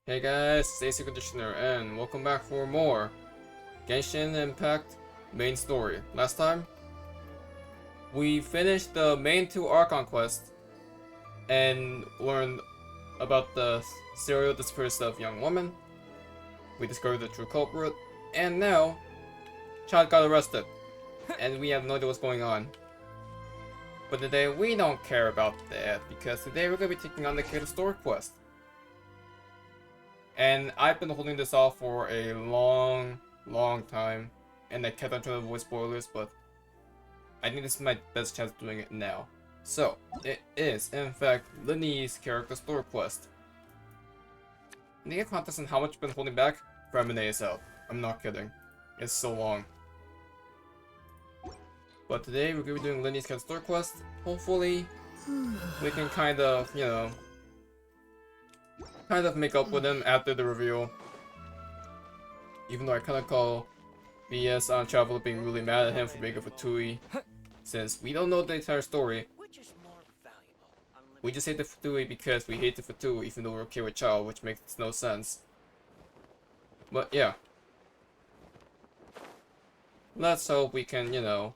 Hey guys, it's ACairconditioner and welcome back for more Genshin Impact main story. Last time, we finished the main 2 Archon quests and learned about the serial disappearance of young woman. We discovered the true culprit, and now, child got arrested, and we have no idea what's going on. But today, we don't care about that, because today we're going to be taking on the Kid Story quest. And I've been holding this off for a long time, and I kept on trying to avoid spoilers, but I think this is my best chance of doing it now. So, it is, in fact, Lyney's character story quest. Need a contest on how much I've been holding back? Feminine is out. I'm not kidding. It's so long. But today, we're going to be doing Lyney's character story quest. Hopefully, we can kind of, make up with him after the reveal. Even though I kind of call BS on Traveler being really mad at him for being a Fatui, since we don't know the entire story. We just hate the Fatui because we hate the Fatui, even though we're okay with Child, which makes no sense. But yeah. Let's hope we can,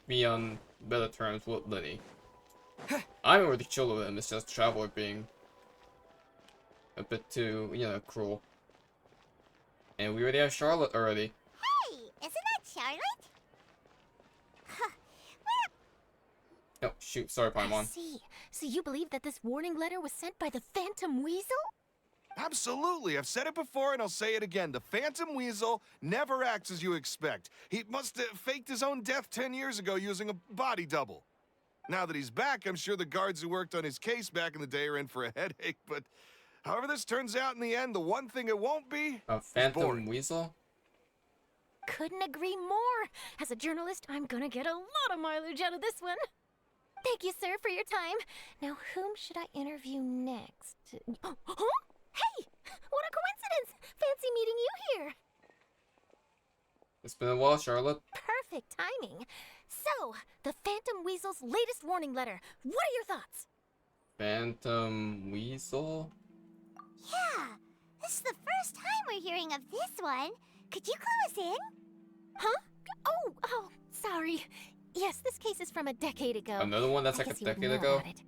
be on better terms with Lyney. I'm already chill with him, it's just Traveler being a bit too, cruel. And we already have Charlotte already. Hey, isn't that Charlotte? Huh. Oh, shoot, sorry, Paimon. I see. So you believe that this warning letter was sent by the Phantom Weasel? Absolutely. I've said it before and I'll say it again. The Phantom Weasel never acts as you expect. He must have faked his own death 10 years ago using a body double. Now that he's back, I'm sure the guards who worked on his case back in the day are in for a headache, but however this turns out in the end, the one thing it won't be A Phantom Weasel? Couldn't agree more. As a journalist, I'm gonna get a lot of mileage out of this one. Thank you, sir, for your time. Now, whom should I interview next? Huh? Hey! What a coincidence! Fancy meeting you here. It's been a while, Charlotte. Perfect timing. So, the Phantom Weasel's latest warning letter. What are your thoughts? Phantom Weasel? Yeah, this is the first time we're hearing of this one. Could you clue us in? Huh? Oh, sorry. Yes, this case is from a decade ago. Another one that's I like a guess you would decade know ago? about it.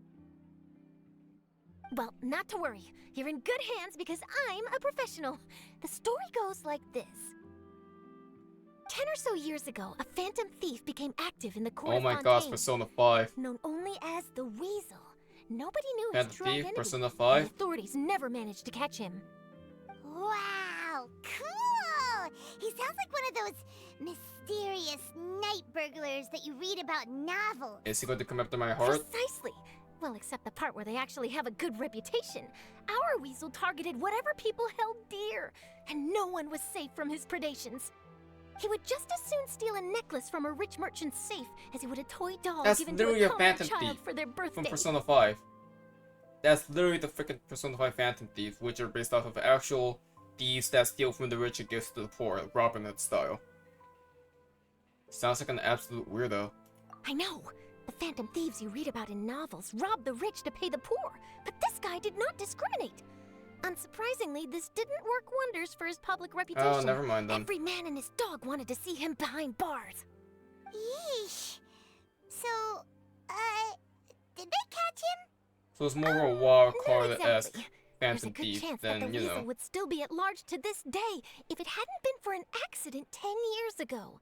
Well, not to worry. You're in good hands because I'm a professional. The story goes like this. 10 or so years ago, a phantom thief became active in the court Oh of my Fontaine, gosh, Persona 5. known only as the Weasel. Nobody knew his Phantom true Thief, identity. Persona and 5? authorities never managed to catch him. Wow, cool! He sounds like one of those mysterious night burglars that you read about in novels. Is he going to come after my heart? Precisely. Well, except the part where they actually have a good reputation. Our Weasel targeted whatever people held dear, and no one was safe from his predations. He would just as soon steal a necklace from a rich merchant's safe as he would a toy doll That's given to literally a a common Phantom child Thief for their birthday. from Persona 5. That's literally the freaking Persona 5 Phantom Thief, which are based off of actual thieves that steal from the rich and gives to the poor, like Robin Hood style. Sounds like an absolute weirdo. I know. The phantom thieves you read about in novels rob the rich to pay the poor, but this guy did not discriminate. Unsurprisingly, this didn't work wonders for his public reputation. Oh, never mind then. Every man and his dog wanted to see him behind bars. Yeesh. So, did they catch him? So it's more of a wild Not card-esque exactly. There's a Phantom good Thief chance that the than, Weasel would still be at large to this day if it hadn't been for an accident 10 years ago.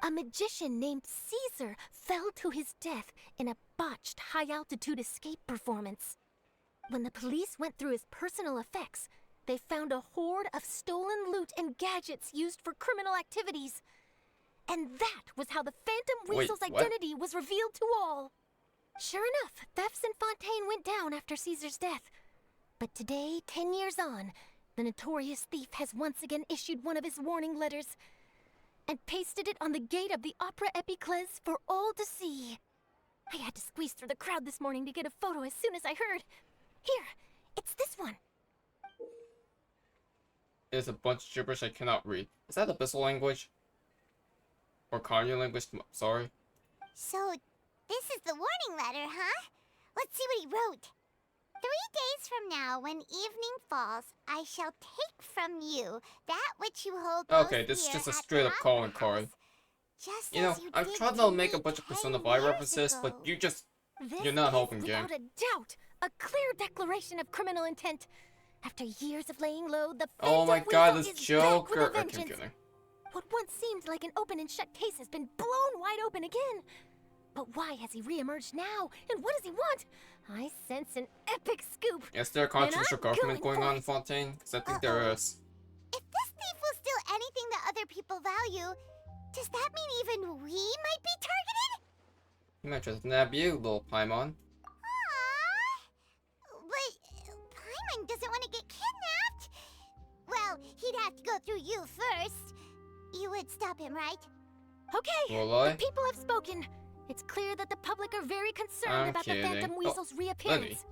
A magician named Cesar fell to his death in a botched high-altitude escape performance. When the police went through his personal effects, they found a hoard of stolen loot and gadgets used for criminal activities. And that was how the Phantom Weasel's what? identity was revealed to all. Sure enough, thefts in Fontaine went down after Caesar's death. But today, 10 years on, the notorious thief has once again issued one of his warning letters and pasted it on the gate of the Opera Epiclese for all to see. I had to squeeze through the crowd this morning to get a photo as soon as I heard. Here, it's this one. It's a bunch of gibberish I cannot read. Is that Abyssal language? Or Kanye language? Sorry. So, this is the warning letter, huh? Let's see what he wrote. days from now, when evening falls, I shall take from you that which you hold Okay, most this is dear just a at straight up the calling Opera card. House, just You know, as you I've did tried to to make a me bunch of Persona 10 5 years references, but ago. This you're not is, helping, game. without a doubt, a clear declaration of criminal intent. After years of laying low, the Oh my Phantom god, Weasel this is Joker. back with a Okay, I'm vengeance. kidding. What once seemed like an open and shut case has been blown wide open again. But why has he reemerged now? And what does he want? I sense an epic scoop. Is there a controversial I'm government going going for on in it. Fontaine? Because I think there is. If this thief will steal anything that other people value, does that mean even we might be targeted? He might just nab you, little Paimon. But Paimon doesn't want to get kidnapped. Well, he'd have to go through you first. You would stop him, right? Okay, Will I? the people have spoken. It's clear that the public are very concerned I'm about kidding. the Phantom Oh, Weasel's reappearance.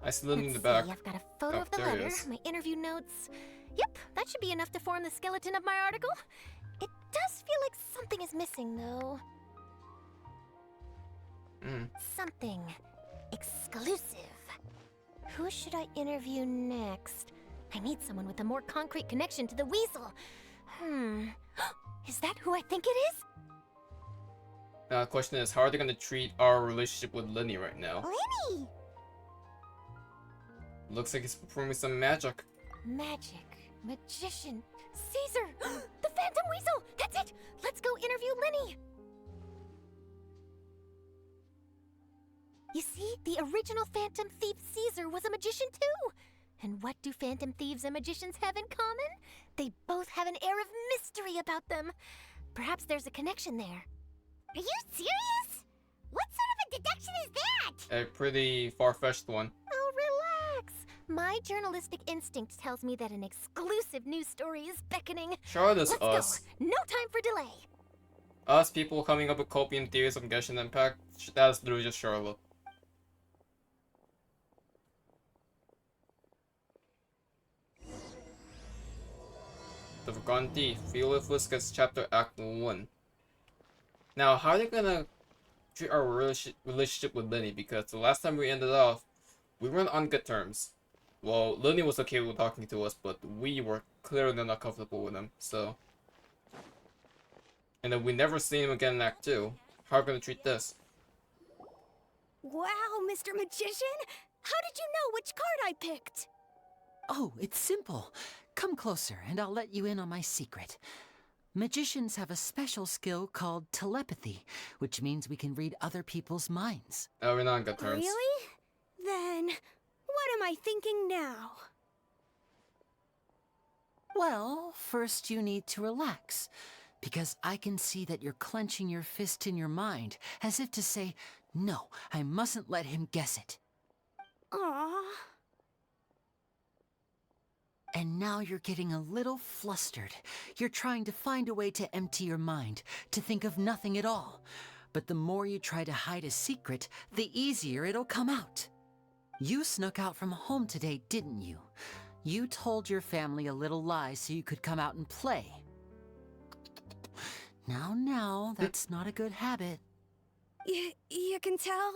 I see Lyney in the Let's back. see, I've got a photo Oh, of the there he letter, is. my interview notes. Yep, that should be enough to form the skeleton of my article. It does feel like something is missing, though. Something exclusive. Who should I interview next? I need someone with a more concrete connection to the Weasel. Is that who I think it is? Now the question is, how are they going to treat our relationship with Lyney right now? Lyney! Looks like he's performing some magic. Magic. Magician. Cesar! The Phantom Weasel! That's it! Let's go interview Lyney! You see, the original Phantom Thief Cesar was a magician too! And what do Phantom Thieves and magicians have in common? They both have an air of mystery about them. Perhaps there's a connection there. Are you serious? What sort of a deduction is that? A pretty far-fetched one. Oh, relax! My journalistic instinct tells me that an exclusive news story is beckoning. Sure, this Let's us. go! No time for delay! Us people coming up with copium theories of Genshin Impact. That is literally just Charlotte. The Forgotten Thief, Theophilus gets chapter act 1. Now, how are they gonna treat our relationship with Lyney? Because the last time we ended off, we weren't on good terms. Well, Lyney was okay with talking to us, but we were clearly not comfortable with him, so. And then we never see him again in act 2. How are we gonna treat this? Wow, Mr. Magician! How did you know which card I picked? Oh, it's simple. Come closer and I'll let you in on my secret. Magicians have a special skill called telepathy, which means we can read other people's minds. Oh, we're not on good terms. Really? Then, what am I thinking now? Well, first you need to relax, because I can see that you're clenching your fist in your mind, as if to say, no, I mustn't let him guess it. Aww. And now you're getting a little flustered. You're trying to find a way to empty your mind, to think of nothing at all. But the more you try to hide a secret, the easier it'll come out. You snuck out from home today, didn't you? You told your family a little lie so you could come out and play. Now, that's not a good habit. You can tell?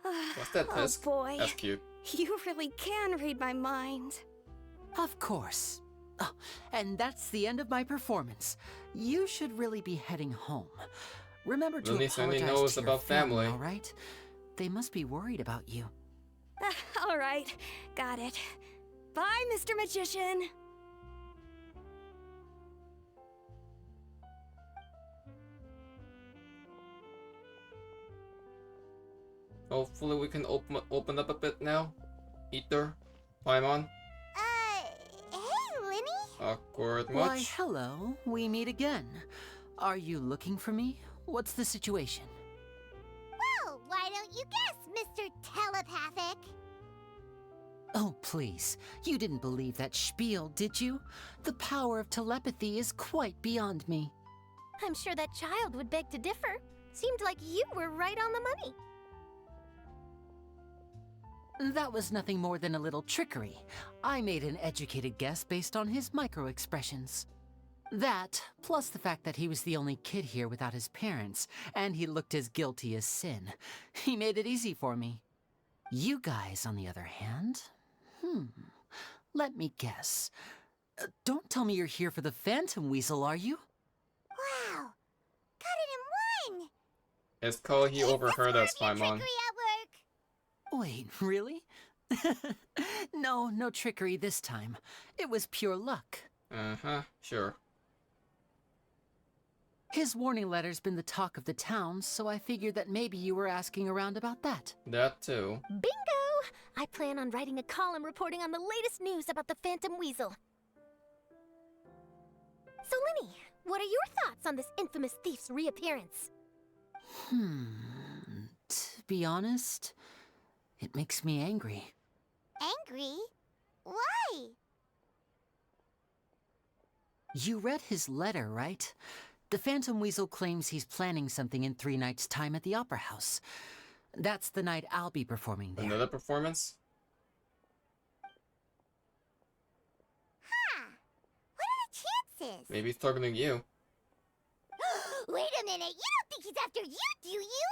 What's that, Oh Tisk? boy. That's cute. You really can read my mind. Of course. Oh, and that's the end of my performance. You should really be heading home. Remember to Lyney certainly apologize knows to your about family. all right? They must be worried about you. All right, got it. Bye, Mr. Magician. Hopefully we can open up a bit now. Ether, Paimon. Hey, Lyney? Awkward Why, much? hello. We meet again. Are you looking for me? What's the situation? Well, why don't you guess, Mr. Telepathic? Oh, please. You didn't believe that spiel, did you? The power of telepathy is quite beyond me. I'm sure that child would beg to differ. Seemed like you were right on the money. That was nothing more than a little trickery. I made an educated guess based on his micro-expressions. That, plus the fact that he was the only kid here without his parents, and he looked as guilty as sin. He made it easy for me. You guys, on the other hand, let me guess. Don't tell me you're here for the Phantom Weasel, are you? Wow! Got it in one! It's called he Is this overheard more us, of your Paimon. trickery at work? Wait, really? No trickery this time. It was pure luck. Uh-huh, sure. His warning letter's been the talk of the town, so I figured that maybe you were asking around about that. That too. Bingo! I plan on writing a column reporting on the latest news about the Phantom Weasel. So, Lyney, what are your thoughts on this infamous thief's reappearance? To be honest, it makes me angry. Angry? Why? You read his letter, right? The Phantom Weasel claims he's planning something in 3 nights' time at the Opera House. That's the night I'll be performing there. Another performance? Huh. What are the chances? Maybe he's talking to you. Wait a minute, you don't think he's after you, do you?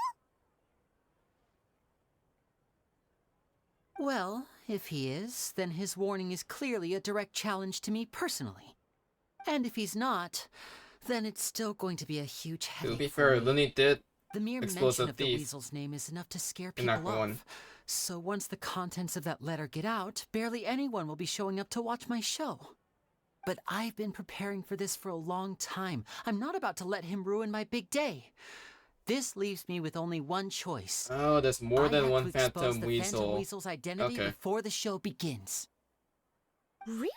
Well, if he is, then his warning is clearly a direct challenge to me personally. And if he's not, then it's still going to be a huge headache. To be fair, Lyney did The mere expose mention the of the thief Weasel's name is enough to scare in people Act 1. off. So once the contents of that letter get out, barely anyone will be showing up to watch my show. But I've been preparing for this for a long time. I'm not about to let him ruin my big day. This leaves me with only one choice. Oh, there's more I than have one to expose Phantom the Weasel. Phantom Weasel's identity Okay. before the show begins. Really?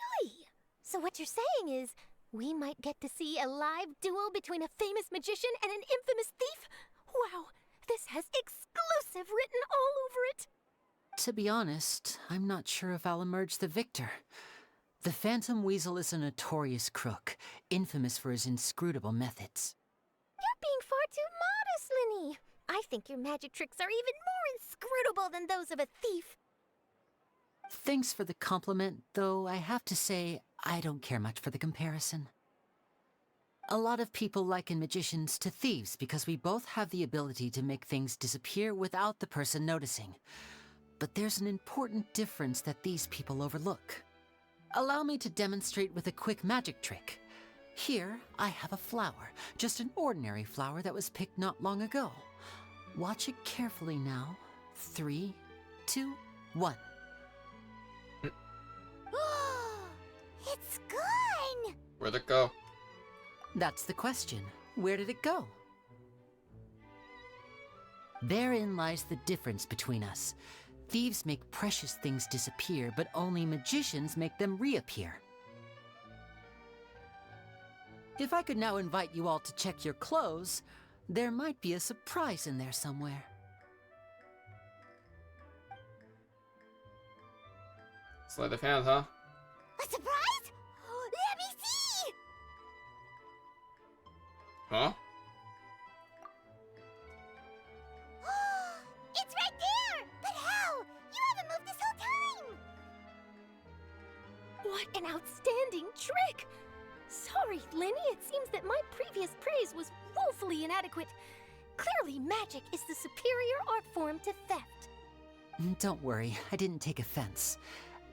So what you're saying is, we might get to see a live duel between a famous magician and an infamous thief? Wow, this has exclusive written all over it. To be honest, I'm not sure if I'll emerge the victor. The Phantom Weasel is a notorious crook, infamous for his inscrutable methods. You're being far too modest, Lyney. I think your magic tricks are even more inscrutable than those of a thief. Thanks for the compliment, though I have to say, I don't care much for the comparison. A lot of people liken magicians to thieves because we both have the ability to make things disappear without the person noticing. But there's an important difference that these people overlook. Allow me to demonstrate with a quick magic trick. Here, I have a flower, just an ordinary flower that was picked not long ago. Watch it carefully now. 3, 2, 1. It's gone! Where'd it go? That's the question. Where did it go? Therein lies the difference between us. Thieves make precious things disappear, but only magicians make them reappear. If I could now invite you all to check your clothes, there might be a surprise in there somewhere. Sleight of hand, huh? A surprise? Let me see! Huh? It's right there! But how? You haven't moved this whole time! What an outstanding trick! Sorry, Lyney, it seems that my previous praise was woefully inadequate. Clearly, magic is the superior art form to theft. Don't worry, I didn't take offense.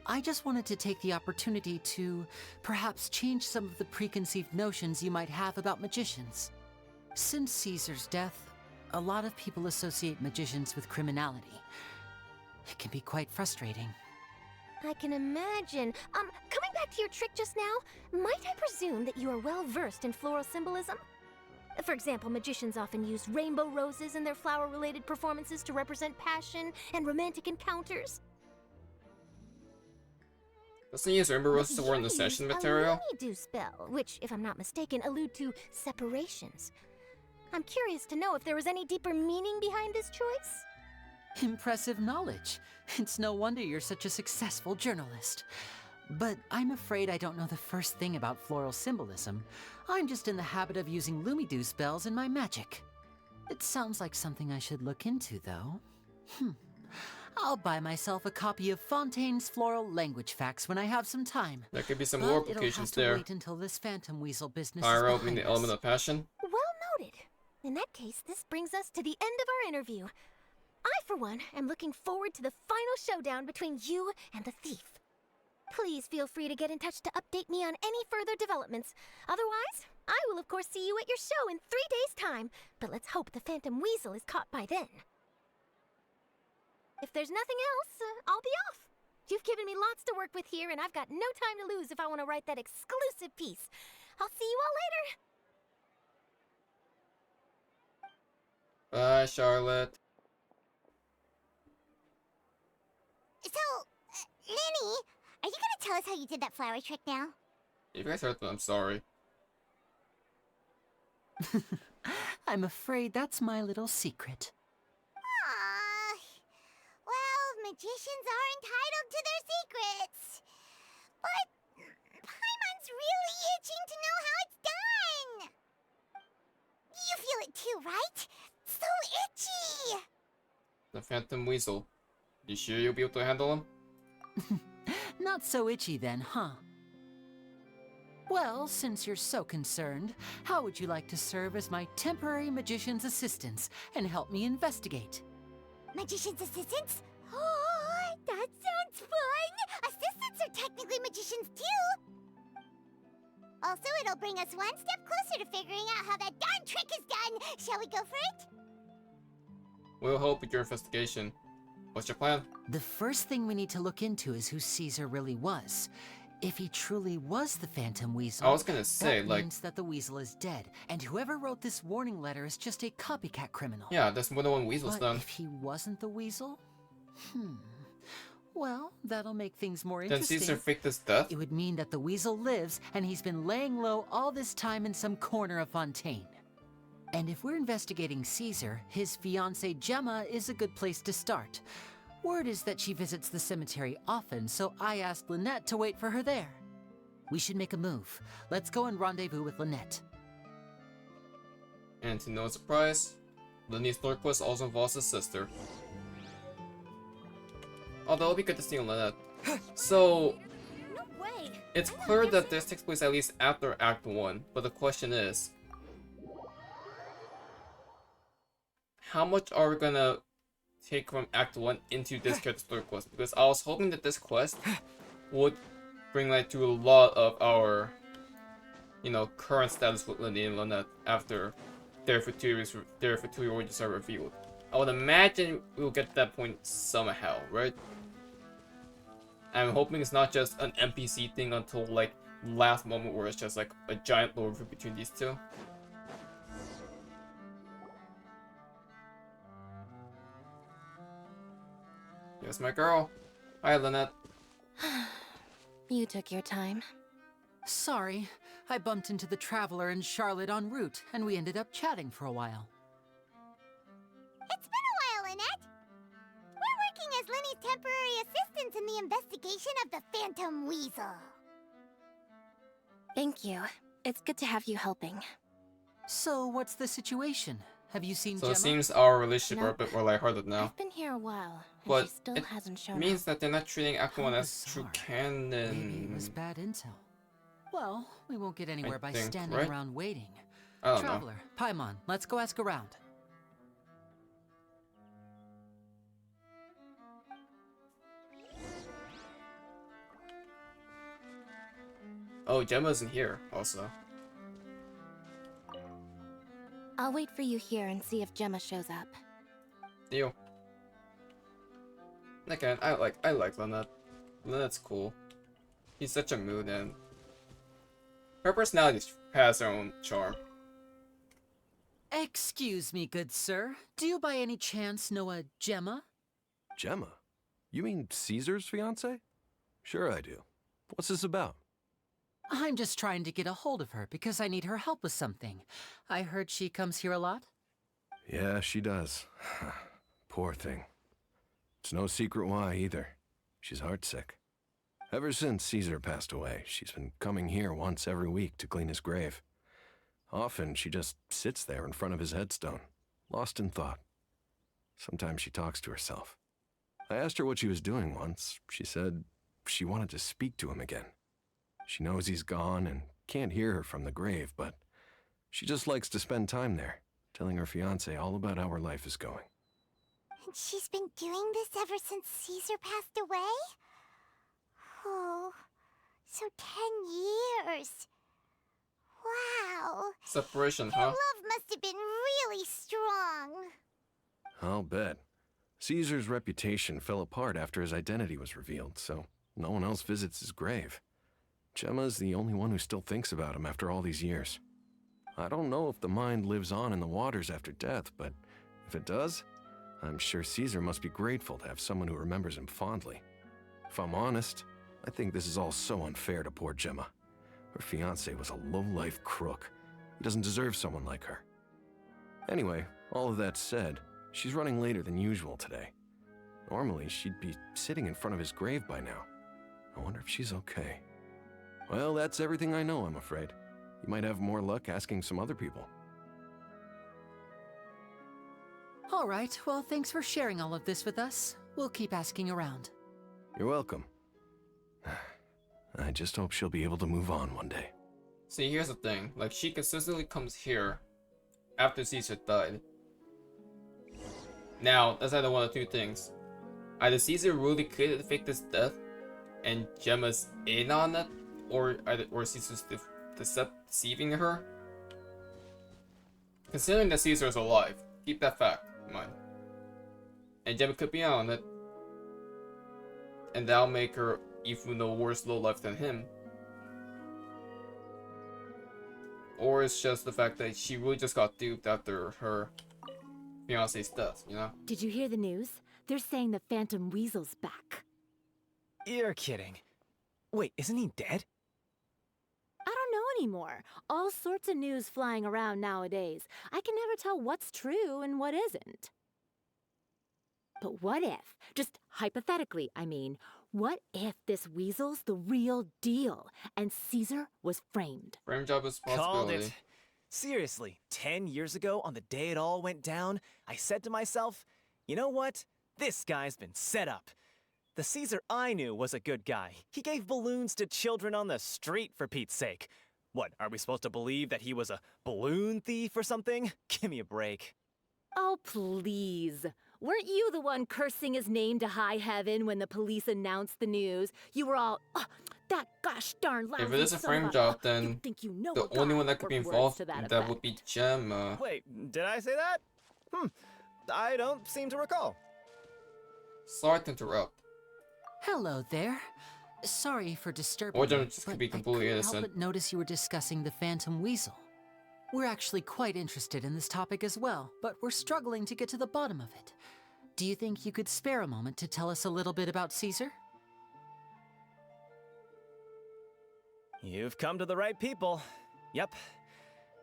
I just wanted to take the opportunity to perhaps change some of the preconceived notions you might have about magicians. Since Cesar's death, a lot of people associate magicians with criminality. It can be quite frustrating. I can imagine. Coming back to your trick just now, might I presume that you are well versed in floral symbolism? For example, magicians often use rainbow roses in their flower-related performances to represent passion and romantic encounters. Doesn't he use Rainbow Roses to warn the You session used material? A honeydew spell, which, if I'm not mistaken, allude to separations. I'm curious to know if there was any deeper meaning behind this choice. Impressive knowledge. It's no wonder you're such a successful journalist. But I'm afraid I don't know the first thing about floral symbolism. I'm just in the habit of using Lumidew spells in my magic. It sounds like something I should look into, though. I'll buy myself a copy of Fontaine's Floral Language Facts when I have some time. There could be some But lore it'll implications have to there. wait until this Phantom Weasel business Pyro is being behind the element us. of passion. Well noted. In that case, this brings us to the end of our interview. I, for one, am looking forward to the final showdown between you and the thief. Please feel free to get in touch to update me on any further developments. Otherwise, I will of course see you at your show in 3 days' time, but let's hope the Phantom Weasel is caught by then. If there's nothing else, I'll be off. You've given me lots to work with here, and I've got no time to lose if I want to write that exclusive piece. I'll see you all later. Bye, Charlotte. So, Lyney, are you gonna tell us how you did that flower trick now? If you guys heard them, I'm sorry. I'm afraid that's my little secret. Aww. Well, magicians are entitled to their secrets. But Paimon's really itching to know how it's done. You feel it too, right? So itchy. The Phantom Weasel. You sure you'll be able to handle him? Not so itchy then, huh? Well, since you're so concerned, how would you like to serve as my temporary magician's assistants and help me investigate? Magician's assistants? Oh, that sounds fun! Assistants are technically magicians too! Also, it'll bring us one step closer to figuring out how that darn trick is done! Shall we go for it? We'll help with your investigation. What's your plan? The first thing we need to look into is who Cesar really was. If he truly was the Phantom Weasel, I was gonna say, that like... means that the Weasel is dead, and whoever wrote this warning letter is just a copycat criminal. Yeah, there's more than one Weasel's But done. if he wasn't the Weasel? Well, that'll make things more Then interesting. Cesar faked his death? It would mean that the Weasel lives, and he's been laying low all this time in some corner of Fontaine. And if we're investigating Cesar, his fiancée Jemma is a good place to start. Word is that she visits the cemetery often, so I asked Lynette to wait for her there. We should make a move. Let's go and rendezvous with Lynette. And to no surprise, Lyney's third quest also involves his sister. Although it'll be good to see Lynette. So, No way. it's clear that this takes place at least after Act 1, but the question is... how much are we gonna take from Act 1 into this character's third quest? Because I was hoping that this quest would bring light to a lot of our, you know, current status with Lyney and Lynette after their future origins are revealed. I would imagine we'll get to that point somehow, right? I'm hoping it's not just an NPC thing until like last moment where it's just like a giant lore rift between these two. Yes, my girl. Hi, Lynette. You took your time. Sorry, I bumped into the Traveler and Charlotte en route, and we ended up chatting for a while. It's been a while, Lynette. We're working as Lyney's temporary assistants in the investigation of the Phantom Weasel. Thank you. It's good to have you helping. So, what's the situation? Have you seen So Jemma? it seems our relationship are a Nope. bit more lighthearted now. I've been here a while, and But she still it hasn't shown means up. that they're not treating Act 1 How as true bizarre. Maybe it was canon. bad intel. Well, we won't get anywhere by think, standing right? around waiting. I don't know. Traveler, Paimon, let's go ask around. Oh, Jemma isn't here, also. I'll wait for you here and see if Jemma shows up. Deal. Again, I like Lynette. Lynette's cool. She's such a mood, and her personality has her own charm. Excuse me, good sir. Do you by any chance know a Jemma? Jemma? You mean Caesar's fiance? Sure I do. What's this about? I'm just trying to get a hold of her because I need her help with something. I heard she comes here a lot. Yeah, she does. Poor thing. It's no secret why either. She's heartsick. Ever since Cesar passed away, she's been coming here once every week to clean his grave. Often she just sits there in front of his headstone, lost in thought. Sometimes she talks to herself. I asked her what she was doing once. She said she wanted to speak to him again. She knows he's gone and can't hear her from the grave, but she just likes to spend time there, telling her fiancé all about how her life is going. And she's been doing this ever since Cesar passed away? Oh, so 10 years. Wow. Separation, Their huh? love must have been really strong. I'll bet. Caesar's reputation fell apart after his identity was revealed, so no one else visits his grave. Jemma's the only one who still thinks about him after all these years. I don't know if the mind lives on in the waters after death, but if it does, I'm sure Cesar must be grateful to have someone who remembers him fondly. If I'm honest, I think this is all so unfair to poor Jemma. Her fiancé was a low-life crook. He doesn't deserve someone like her. Anyway, all of that said, she's running later than usual today. Normally, she'd be sitting in front of his grave by now. I wonder if she's okay. Well, that's everything I know, I'm afraid. You might have more luck asking some other people. All right, well, thanks for sharing all of this with us. We'll keep asking around. You're welcome. I just hope she'll be able to move on one day. See, here's the thing. Like, she consistently comes here after Cesar died. Now, that's either one of two things. Either Cesar really could fake this death, and Gemma's in on it, or Caesar's deceiving her. Considering that Cesar is alive, keep that fact in mind. And Jemma could be on it, and that'll make her even the worse lowlife than him. Or it's just the fact that she really just got duped after her fiance's death, you know? Did you hear the news? They're saying the Phantom Weasel's back. You're kidding. Wait, isn't he dead? I don't know anymore. All sorts of news flying around nowadays. I can never tell what's true and what isn't. But what if, just hypothetically, I mean, what if this weasel's the real deal and Cesar was framed? Frame job is Called possibility. it. Seriously, 10 years ago, on the day it all went down, I said to myself, you know what? This guy's been set up. The Cesar I knew was a good guy. He gave balloons to children on the street, for Pete's sake. What, are we supposed to believe that he was a balloon thief or something? Give me a break. Oh, please. Weren't you the one cursing his name to high heaven when the police announced the news? You were all, oh, that gosh darn lousy If it is a son frame of job, you then think you know the a only guy, one that could be or words involved to that effect. would be Jemma. Wait, did I say that? I don't seem to recall. Sorry to interrupt. Hello there. Sorry for disturbing Or you, Jemma just but could be I completely couldn't innocent. help but notice you were discussing the Phantom Weasel. We're actually quite interested in this topic as well, but we're struggling to get to the bottom of it. Do you think you could spare a moment to tell us a little bit about Cesar? You've come to the right people. Yep,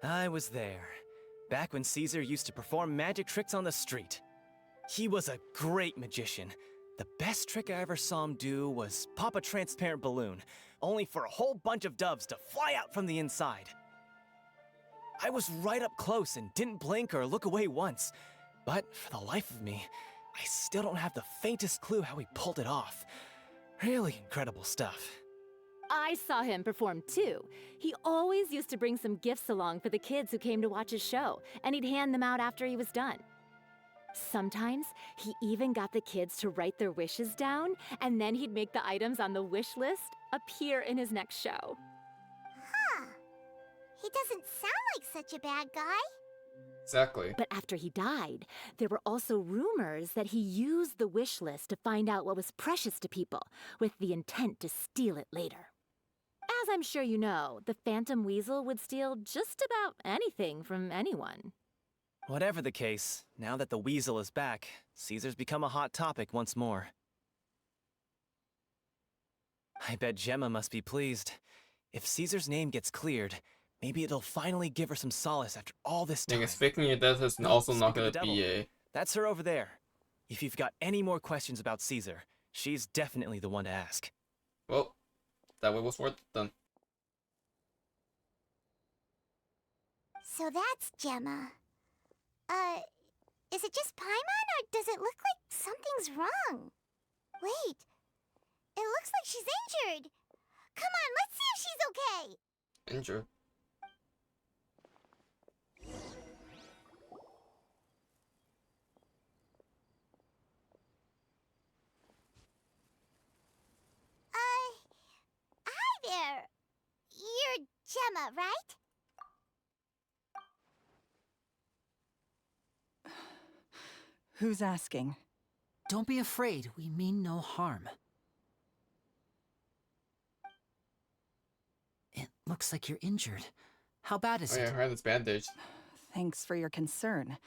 I was there. Back when Cesar used to perform magic tricks on the street. He was a great magician. The best trick I ever saw him do was pop a transparent balloon, only for a whole bunch of doves to fly out from the inside. I was right up close and didn't blink or look away once, but for the life of me, I still don't have the faintest clue how he pulled it off. Really incredible stuff. I saw him perform too. He always used to bring some gifts along for the kids who came to watch his show, and he'd hand them out after he was done. Sometimes, he even got the kids to write their wishes down, and then he'd make the items on the wish list appear in his next show. Huh. He doesn't sound like such a bad guy. Exactly. But after he died, there were also rumors that he used the wish list to find out what was precious to people, with the intent to steal it later. As I'm sure you know, the Phantom Weasel would steal just about anything from anyone. Whatever the case, now that the Weasel is back, Caesar's become a hot topic once more. I bet Jemma must be pleased. If Caesar's name gets cleared, maybe it'll finally give her some solace after all this Thing time. is, faking your death is No, also speak not of the gonna devil. be a... That's her over there. If you've got any more questions about Caesar, she's definitely the one to ask. Well, that way was worth it then. So that's Jemma. Is it just Paimon, or does it look like something's wrong? Wait, it looks like she's injured. Come on, let's see if she's okay. Injured. Hi there. You're Jemma, right? Who's asking? Don't be afraid, we mean no harm. It looks like you're injured. How bad is Oh yeah, it? I heard it's bandaged. Thanks for your concern.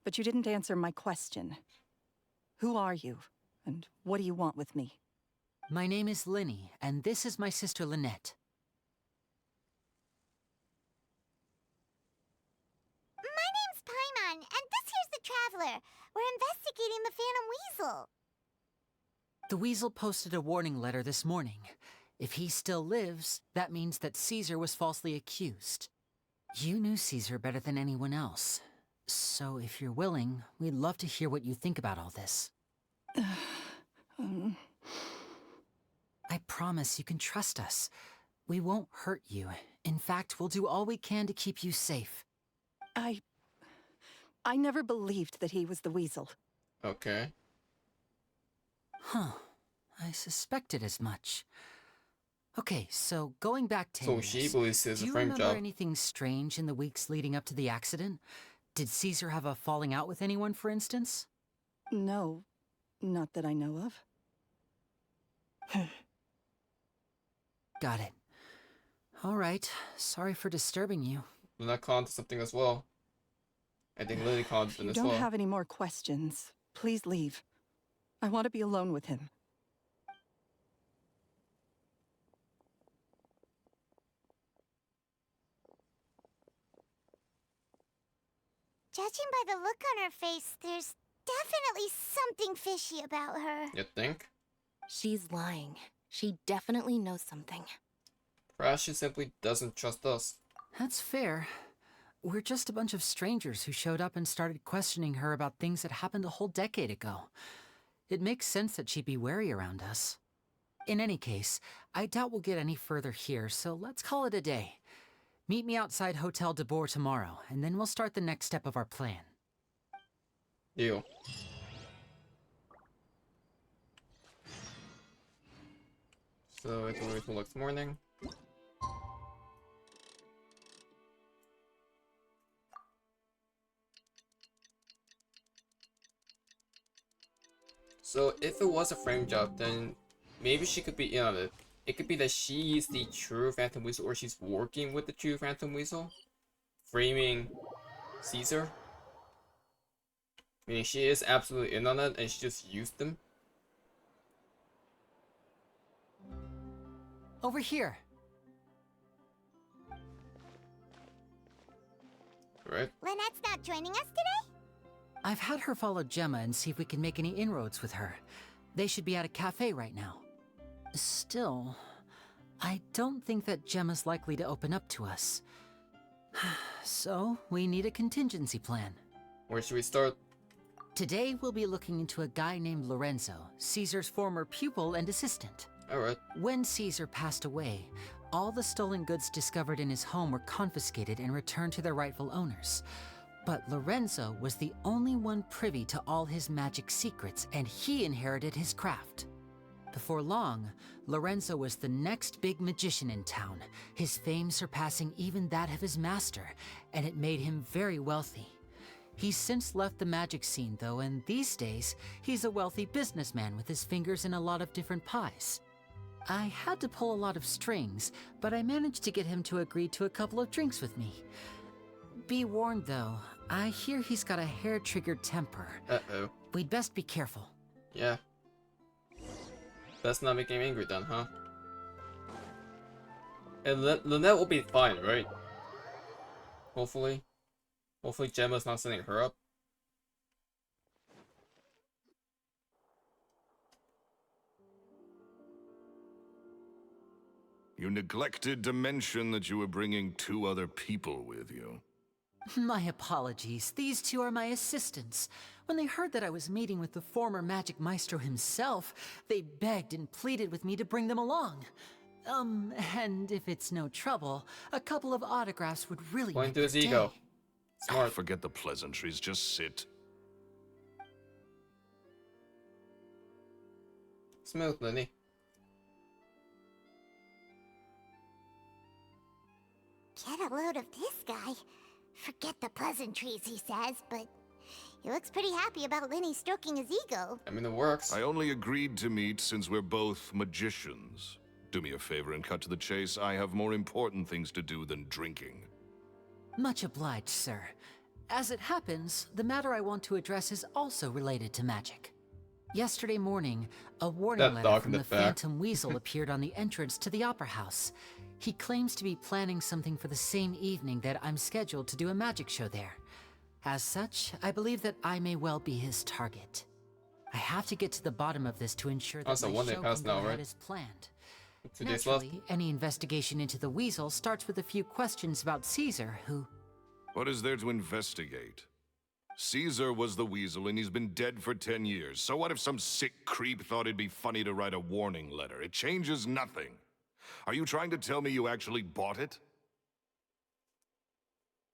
But you didn't answer my question. Who are you? And what do you want with me? My name is Lyney, and this is my sister Lynette. My name's Paimon, and this here's the Traveler. We're investigating the Phantom Weasel. The Weasel posted a warning letter this morning. If he still lives, that means that Cesar was falsely accused. You knew Cesar better than anyone else. So if you're willing, we'd love to hear what you think about all this. I promise you can trust us. We won't hurt you. In fact, we'll do all we can to keep you safe. I never believed that he was the Weasel. Okay. Huh. I suspected as much. Okay, so going back 10 So years, she believes it's do a you frame remember job. anything strange in the weeks leading up to the accident? Did Cesar have a falling out with anyone, for instance? No, not that I know of. Got it. All right. Sorry for disturbing you. Lynette caught onto something as well. I think Lily caught If it you as don't well. have any more questions, please leave. I want to be alone with him. Judging by the look on her face, there's definitely something fishy about her. You think? She's lying. She definitely knows something. Perhaps she simply doesn't trust us. That's fair. We're just a bunch of strangers who showed up and started questioning her about things that happened a whole decade ago. It makes sense that she'd be wary around us. In any case, I doubt we'll get any further here, so let's call it a day. Meet me outside Hotel de Boer tomorrow, and then we'll start the next step of our plan. Deal. So it will wait till next morning. So if it was a frame job, then maybe she could be in on it. It could be that she's the true Phantom Weasel, or she's working with the true Phantom Weasel, framing Cesar. Meaning she is absolutely in on it, and she just used them. Over here. Right? Lynette's not joining us today? I've had her follow Jemma and see if we can make any inroads with her. They should be at a cafe right now. Still, I don't think that Gemma's likely to open up to us. So, we need a contingency plan. Where should we start? Today, we'll be looking into a guy named Lorenzo, Cesar's former pupil and assistant. Alright. When Cesar passed away, all the stolen goods discovered in his home were confiscated and returned to their rightful owners. But Lorenzo was the only one privy to all his magic secrets, and he inherited his craft. Before long, Lorenzo was the next big magician in town, his fame surpassing even that of his master, and it made him very wealthy. He's since left the magic scene though, and these days, he's a wealthy businessman with his fingers in a lot of different pies. I had to pull a lot of strings, but I managed to get him to agree to a couple of drinks with me. Be warned though, I hear he's got a hair-triggered temper. Uh-oh. We'd best be careful. Yeah. Best not make him angry then, huh? And Lynette will be fine, right? Hopefully. Hopefully Gemma's not sending her up. You neglected to mention that you were bringing 2 other people with you. My apologies. These two are my assistants. When they heard that I was meeting with the former Magic Maestro himself, they begged and pleaded with me to bring them along. And if it's no trouble, a couple of autographs would really Playing make to his their ego. day. Smart. Forget the pleasantries, just sit. Smooth, Lyney. Get a load of this guy. Forget the pleasantries, he says, but he looks pretty happy about Lyney stroking his ego. I mean, it works. I only agreed to meet since we're both magicians. Do me a favor and cut to the chase. I have more important things to do than drinking. Much obliged, sir. As it happens, the matter I want to address is also related to magic. Yesterday morning, a warning That letter dog from in the the back. Phantom Weasel appeared on the entrance to the Opera House. He claims to be planning something for the same evening that I'm scheduled to do a magic show there. As such, I believe that I may well be his target. I have to get to the bottom of this to ensure that so my one day show passed can go now, ahead right? as planned. 2 days left. Naturally, any investigation into the Weasel starts with a few questions about Cesar, who... What is there to investigate? Cesar was the Weasel, and he's been dead for 10 years. So what if some sick creep thought it'd be funny to write a warning letter? It changes nothing. Are you trying to tell me you actually bought it?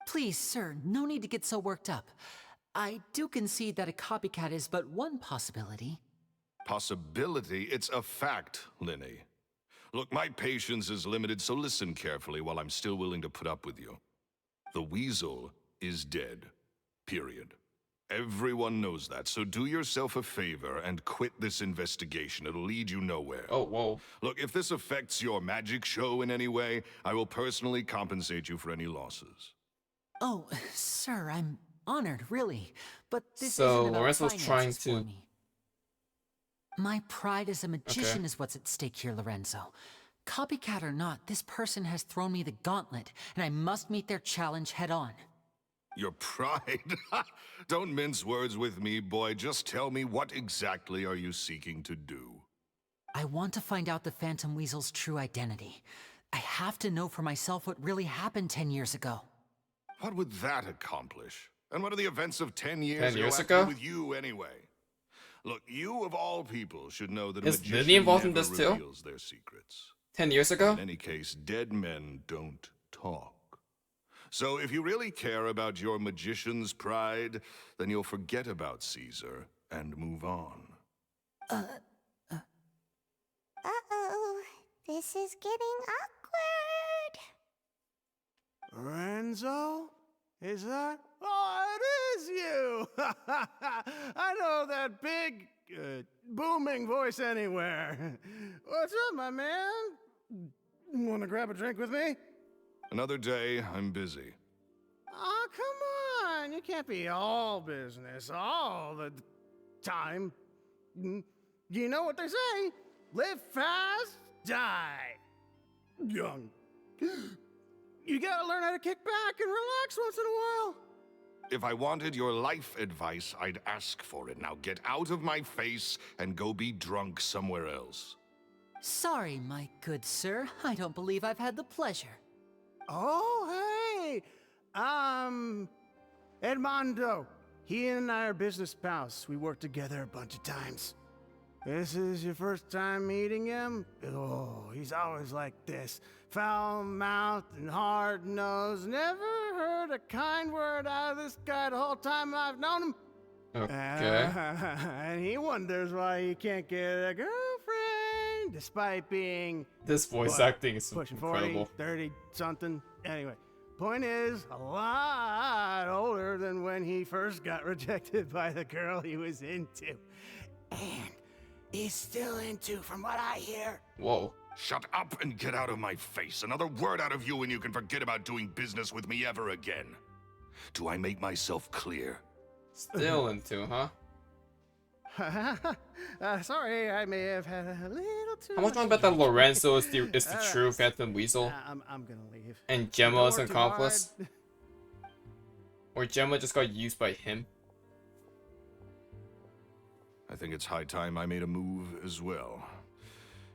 Please, sir, no need to get so worked up. I do concede that a copycat is but one possibility. Possibility? It's a fact, Lyney. Look, my patience is limited, so listen carefully while I'm still willing to put up with you. The Weasel is dead. Period. Everyone knows that, so do yourself a favor and quit this investigation. It'll lead you nowhere. Oh, whoa. Look, if this affects your magic show in any way, I will personally compensate you for any losses. Oh, sir, I'm honored, really. But this So, isn't about Lorenzo's trying finances for to- me. My pride as a magician is what's at stake here, Lorenzo. Copycat or not, this person has thrown me the gauntlet, and I must meet their challenge head on. Your pride? Don't mince words with me, boy. Just tell me, what exactly are you seeking to do? I want to find out the Phantom Weasel's true identity. I have to know for myself what really happened 10 years ago. What would that accomplish? And what are the events of 10 years 10 ago years have ago? to do with you anyway? Look, you of all people should know that a Is magician Lyney involved in never this too? reveals their secrets. 10 years ago? In any case, dead men don't talk. So if you really care about your magician's pride, then you'll forget about Cesar and move on. Uh-oh. This is getting awkward. Lorenzo? Is that? Oh, it is you! I know that big, booming voice anywhere. What's up, my man? Want to grab a drink with me? Another day, I'm busy. Oh, come on. You can't be all business all the time. You know what they say? Live fast, die young. You gotta learn how to kick back and relax once in a while. If I wanted your life advice, I'd ask for it. Now get out of my face and go be drunk somewhere else. Sorry, my good sir. I don't believe I've had the pleasure. Oh, hey! Edmondo. He and I are business pals. We worked together a bunch of times. This is your first time meeting him? Oh, he's always like this. Foul-mouthed and hard-nosed. Never heard a kind word out of this guy the whole time I've known him. Okay. And he wonders why he can't get a girlfriend, despite being... This voice what, acting is pushing incredible. 40, 30-something. Anyway, point is, a lot older than when he first got rejected by the girl he was into. And he's still into, from what I hear. Whoa. Shut up and get out of my face. Another word out of you and you can forget about doing business with me ever again. Do I make myself clear? Still into, huh? Sorry, I may have had a little too How much want to bet that drink. Lorenzo is the true Phantom Weasel? I'm gonna leave. And Don't Jemma is work an too accomplice? hard. Or Jemma just got used by him? I think it's high time I made a move as well.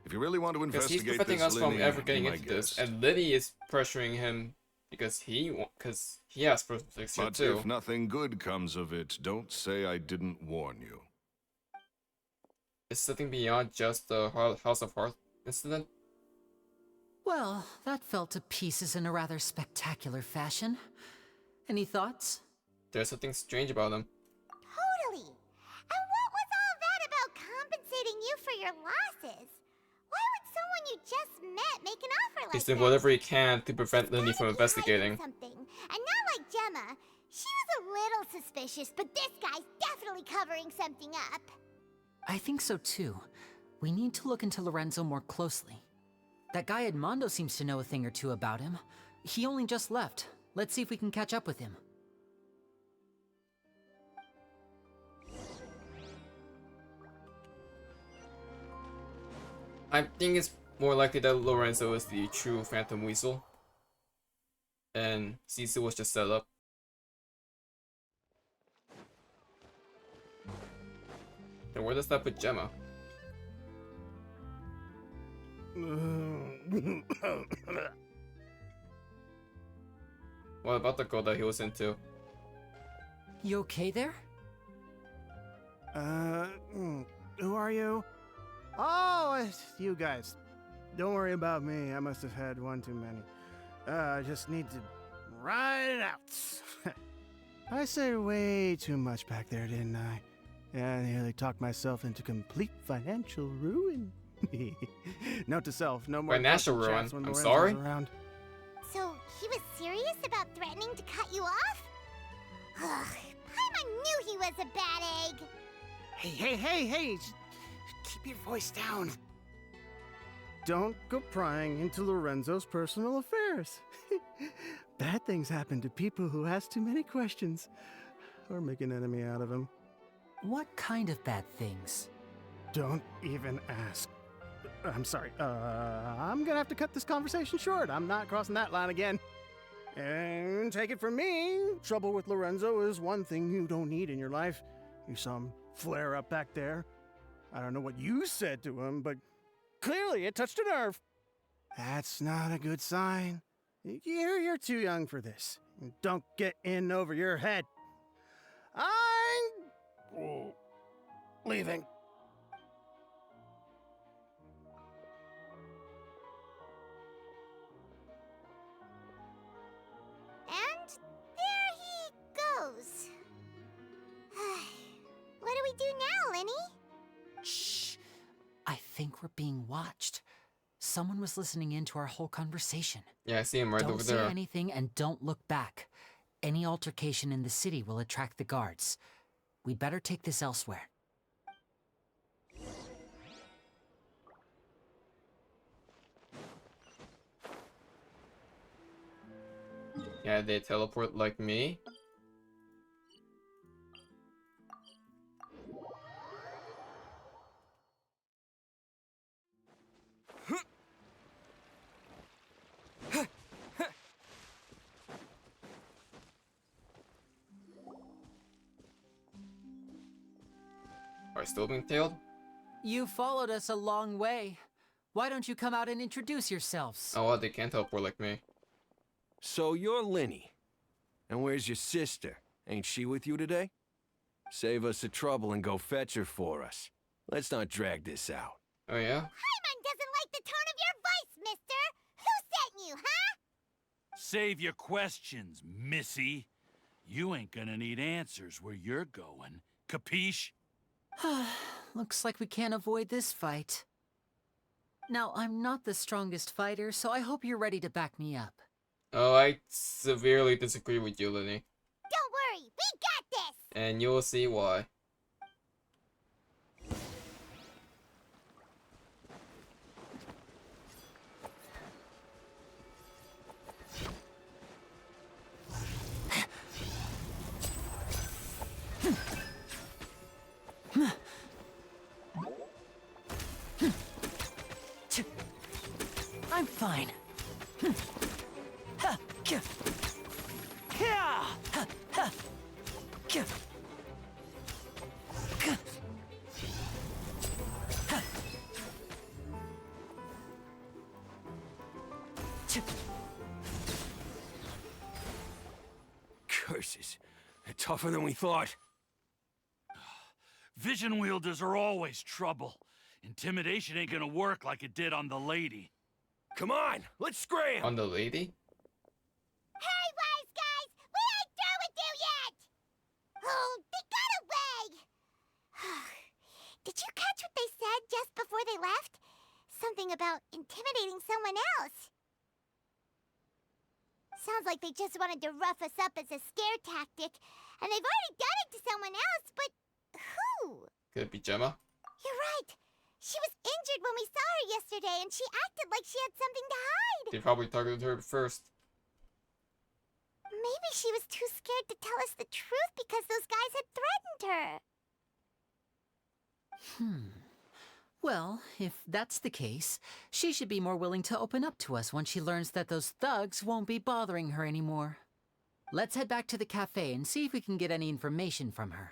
If you really want to Because he's investigate preventing this, us from Lyney, ever getting be my into this. guest. And Lyney is pressuring him because he has personal stakes here But too. if nothing good comes of it, don't say I didn't warn you. It's something beyond just the House of Hearth incident. Well, that fell to pieces in a rather spectacular fashion. Any thoughts? There's something strange about him. Totally. And what was all that about compensating you for your losses? Why would someone you just met make an offer like He's that? doing whatever he can to prevent Lyney from Gotta be hiding investigating. something. And not like Jemma. She was a little suspicious, but this guy's definitely covering something up. I think so too. We need to look into Lorenzo more closely. That guy Edmondo seems to know a thing or two about him. He only just left. Let's see if we can catch up with him. I think it's more likely that Lorenzo is the true Phantom Weasel. And Cesar was just set up. And where does that put Jemma? What about the girl that he was into? You okay there? Who are you? Oh, it's you guys. Don't worry about me. I must have had one too many. I just need to ride it out. I said way too much back there, didn't I? Yeah, I nearly talked myself into complete financial ruin. Note to self, no more Financial fucking ruin? chats when I'm Lorenzo's sorry? around. So, he was serious about threatening to cut you off? Ugh, Paimon knew he was a bad egg. Hey, keep your voice down. Don't go prying into Lorenzo's personal affairs. Bad things happen to people who ask too many questions or make an enemy out of him. What kind of bad things? Don't even ask. I'm sorry. I'm gonna have to cut this conversation short. I'm not crossing that line again. And take it from me, trouble with Lorenzo is one thing you don't need in your life. You saw him flare up back there. I don't know what you said to him, but clearly it touched a nerve. That's not a good sign. You're too young for this. Don't get in over your head. I'm leaving. And there he goes. What do we do now, Lyney? Shh! I think we're being watched. Someone was listening in to our whole conversation. Yeah, I see him right Don't over say there. anything and don't look back. Any altercation in the city will attract the guards. We'd better take this elsewhere. Yeah, they teleport like me. Are still being tailed? You followed us a long way. Why don't you come out and introduce yourselves? Oh, well, they can't teleport like me. So you're Lyney. And where's your sister? Ain't she with you today? Save us the trouble and go fetch her for us. Let's not drag this out. Oh, yeah? Paimon doesn't like the tone of your voice, mister. Who sent you, huh? Save your questions, missy. You ain't gonna need answers where you're going. Capiche? Looks like we can't avoid this fight. Now, I'm not the strongest fighter, so I hope you're ready to back me up. Oh, I severely disagree with you, Lyney. Don't worry, we got this. And you'll see why. I'm fine. curses. They're tougher than we thought. Vision wielders are always trouble. Intimidation ain't gonna work like it did on the lady. Come on, let's scram! On the lady? Hey, wise guys! We ain't through with you yet! Oh, they got away! Did you catch what they said just before they left? Something about intimidating someone else. Sounds like they just wanted to rough us up as a scare tactic, and they've already done it to someone else, but who? Could it be Jemma? You're right. She was injured when we saw her yesterday, and she acted like she had something to hide. They probably targeted her first. Maybe she was too scared to tell us the truth because those guys had threatened her. Well, if that's the case, she should be more willing to open up to us once she learns that those thugs won't be bothering her anymore. Let's head back to the cafe and see if we can get any information from her.